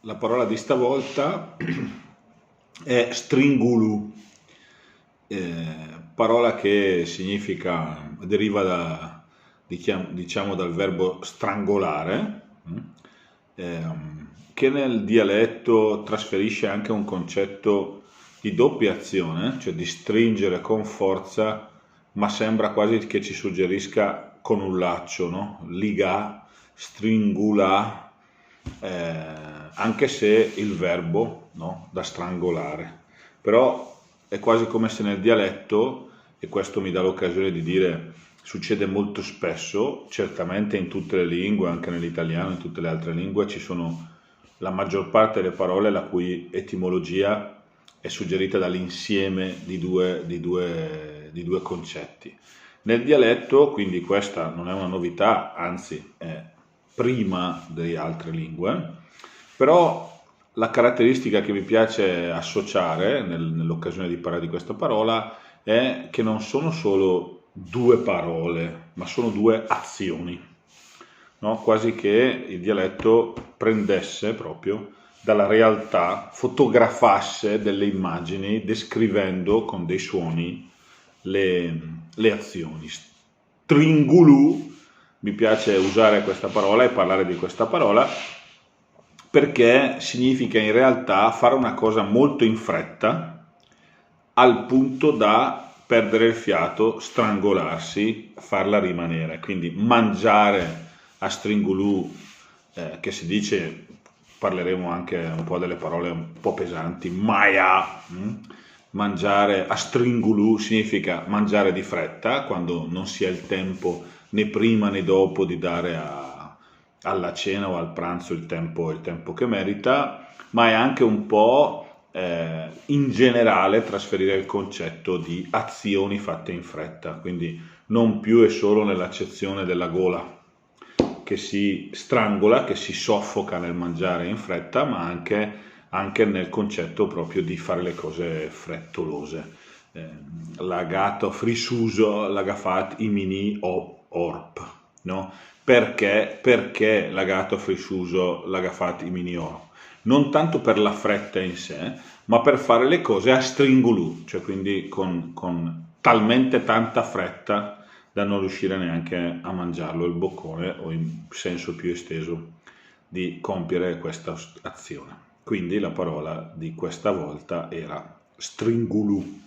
La parola di stavolta è stringulu, parola che deriva diciamo dal verbo strangolare, che nel dialetto trasferisce anche un concetto di doppia azione, cioè di stringere con forza, ma sembra quasi che ci suggerisca con un laccio, no? Liga, stringula, anche se il verbo, no? Da strangolare. Però è quasi come se nel dialetto, e questo mi dà l'occasione di dire, succede molto spesso, certamente in tutte le lingue, anche nell'italiano, in tutte le altre lingue, ci sono la maggior parte delle parole la cui etimologia è suggerita dall'insieme di due concetti. Nel dialetto, quindi questa non è una novità, anzi è prima delle altre lingue, però la caratteristica che mi piace associare nell'occasione di parlare di questa parola è che non sono solo due parole, ma sono due azioni, no? Quasi che il dialetto prendesse proprio dalla realtà, fotografasse delle immagini descrivendo con dei suoni le azioni. Stringulu, mi piace usare questa parola e parlare di questa parola perché significa in realtà fare una cosa molto in fretta al punto da perdere il fiato, strangolarsi, farla rimanere. Quindi mangiare a stringulu, che si dice, parleremo anche un po' delle parole un po' pesanti, maia, mangiare a stringulu significa mangiare di fretta, quando non si ha il tempo né prima né dopo di dare alla cena o al pranzo il tempo che merita, ma è anche un po' in generale trasferire il concetto di azioni fatte in fretta, quindi non più e solo nell'accezione della gola che si strangola, che si soffoca nel mangiare in fretta, ma anche nel concetto proprio di fare le cose frettolose. L'agato frisuso, l'agafat imini orp, no? Perché l'agato frisuso, l'agafat imini orp? Non tanto per la fretta in sé, ma per fare le cose a stringulu, cioè quindi con talmente tanta fretta da non riuscire neanche a mangiarlo il boccone, o in senso più esteso di compiere questa azione. Quindi la parola di questa volta era stringulu.